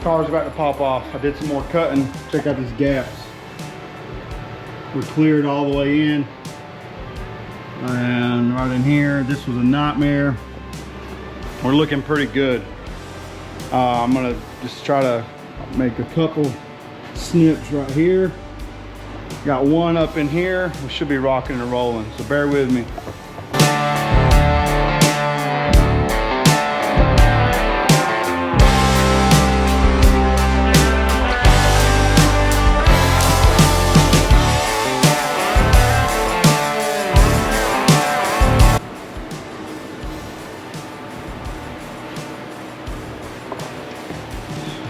Car's about to pop off. I did some more cutting. Check out these gaps. We're cleared all the way in. And right in here, this was a nightmare. We're looking pretty good. I'm gonna just try to make a couple snips right here. Got one up in here. We should be rocking and rolling, so bear with me.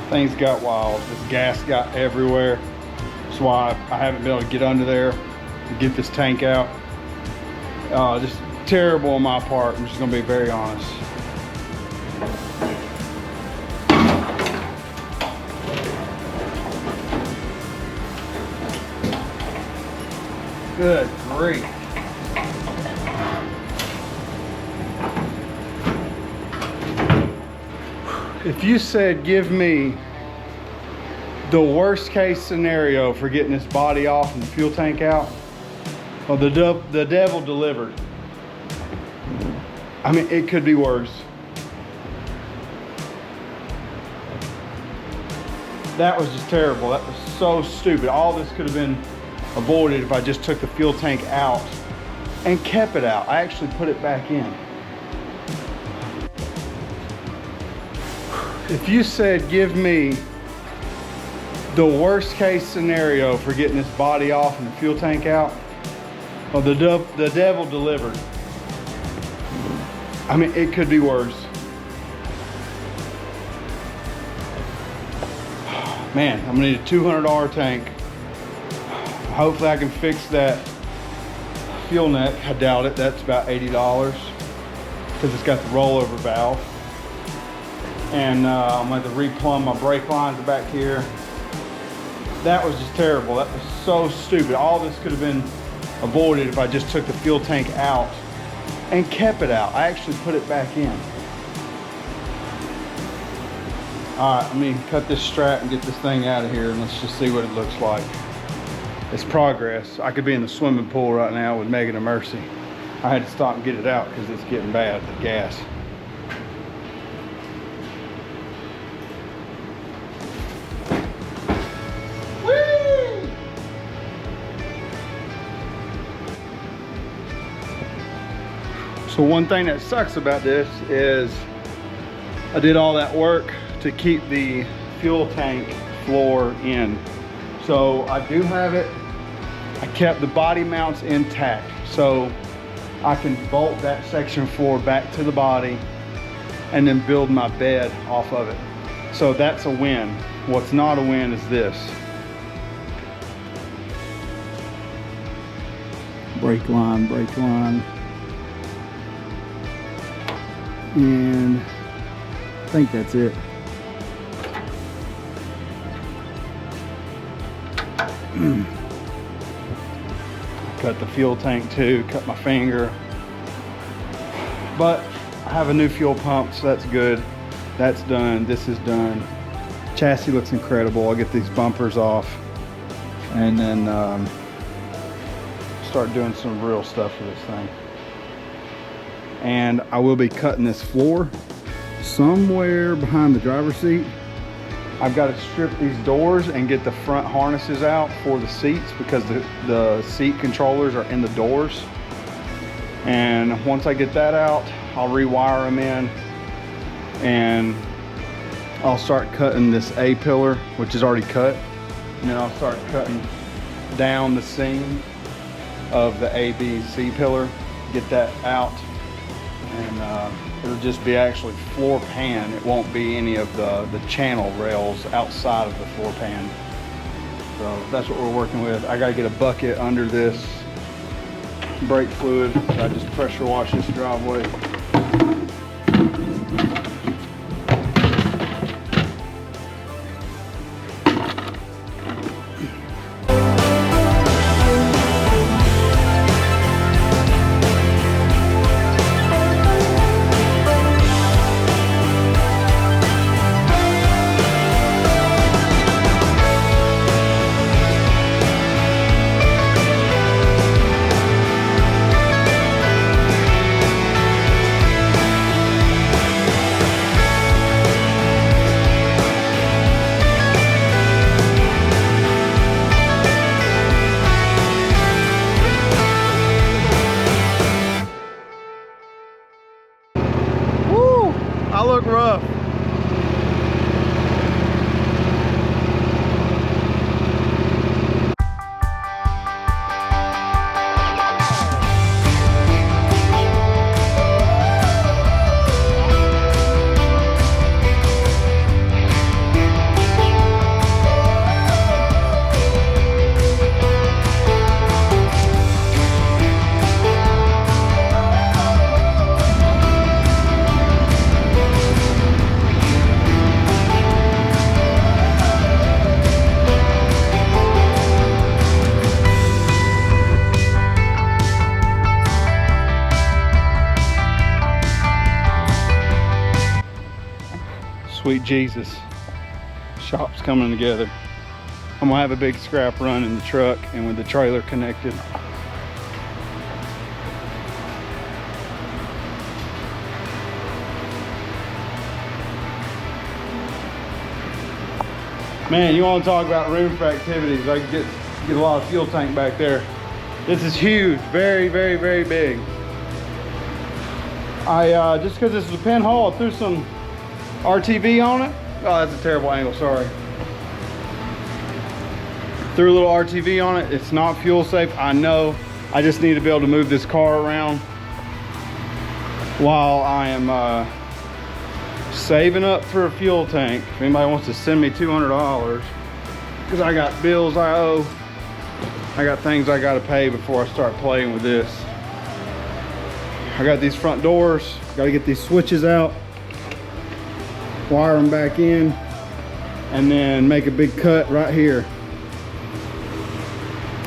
Things got wild. This gas got everywhere. That's why I haven't been able to get under there and get this tank out. Just terrible on my part. I'm just gonna be very honest. Good grief. If you said, give me the worst case scenario for getting this body off and the fuel tank out, well, the devil delivered. I mean, it could be worse. That was just terrible. That was so stupid. All this could have been avoided if I just took the fuel tank out and kept it out. I actually put it back in. If you said, give me the worst case scenario for getting this body off and the fuel tank out, well, the devil delivered. I mean, it could be worse. Man, I'm gonna need a $200 tank. Hopefully I can fix that fuel neck. I doubt it. That's about $80 because it's got the rollover valve. And I'm going to have to replumb my brake lines back here. That was just terrible. That was so stupid. All this could have been avoided if I just took the fuel tank out and kept it out. I actually put it back in. All right, let me cut this strap and get this thing out of here, and let's just see what it looks like. It's progress. I could be in the swimming pool right now with Megan and Mercy. I had to stop and get it out because it's getting bad, the gas. So one thing that sucks about this is I did all that work to keep the fuel tank floor in. So I do have it. I kept the body mounts intact. So I can bolt that section floor back to the body and then build my bed off of it. So that's a win. What's not a win is this. Brake line, brake line. And I think that's it. Cut the fuel tank too, cut my finger. But I have a new fuel pump, so that's good. That's done, this is done. Chassis looks incredible. I'll get these bumpers off and then start doing some real stuff for this thing. And I will be cutting this floor somewhere behind the driver's seat. I've got to strip these doors and get the front harnesses out for the seats because the seat controllers are in the doors. And once I get that out, I'll rewire them in and I'll start cutting this A pillar, which is already cut. And then I'll start cutting down the seam of the A, B, C pillar, get that out. And it'll just be actually floor pan. It won't be any of the channel rails outside of the floor pan. So that's what we're working with. I gotta get a bucket under this brake fluid. So I just pressure wash this driveway. sweet Jesus. Shop's coming together. I'm gonna have a big scrap run in the truck and with the trailer connected. Man, you want to talk about room for activities? I could get a lot of fuel tank back there. This is huge, very, very, very big. I just because this is a pinhole, I threw some RTV on it. Oh, that's a terrible angle, sorry. Threw a little RTV on it. It's not fuel safe, I know. I just need to be able to move this car around while I am saving up for a fuel tank. If anybody wants to send me $200, because I got bills I owe. I got things I gotta pay before I start playing with this. I got these front doors, gotta get these switches out, wire them back in, and then make a big cut right here.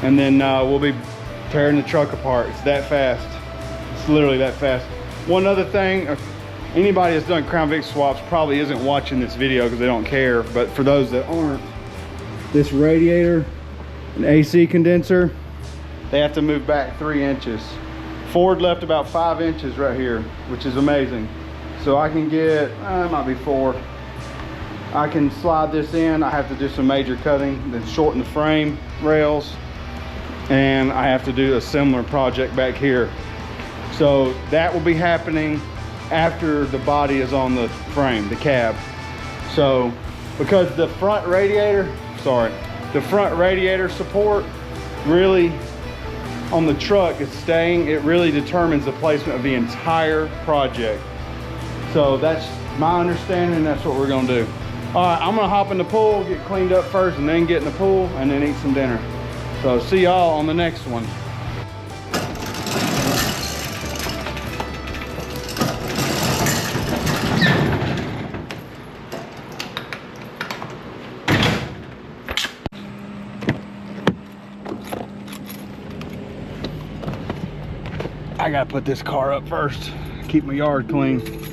And then we'll be tearing the truck apart. It's that fast. It's literally that fast. One other thing, anybody that's done Crown Vic swaps probably isn't watching this video because they don't care, but for those that aren't, this radiator and AC condenser, they have to move back 3 inches. Ford left about 5 inches right here, which is amazing. So I can get, it might be 4. I can slide this in. I have to do some major cutting, then shorten the frame rails, and I have to do a similar project back here. So that will be happening after the body is on the frame, the cab. So because the front radiator support really on the truck is staying, it really determines the placement of the entire project. So that's my understanding, that's what we're gonna do. All right, I'm gonna hop in the pool, get cleaned up first, and then get in the pool, and then eat some dinner. So see y'all on the next one. I gotta put this car up first, keep my yard clean.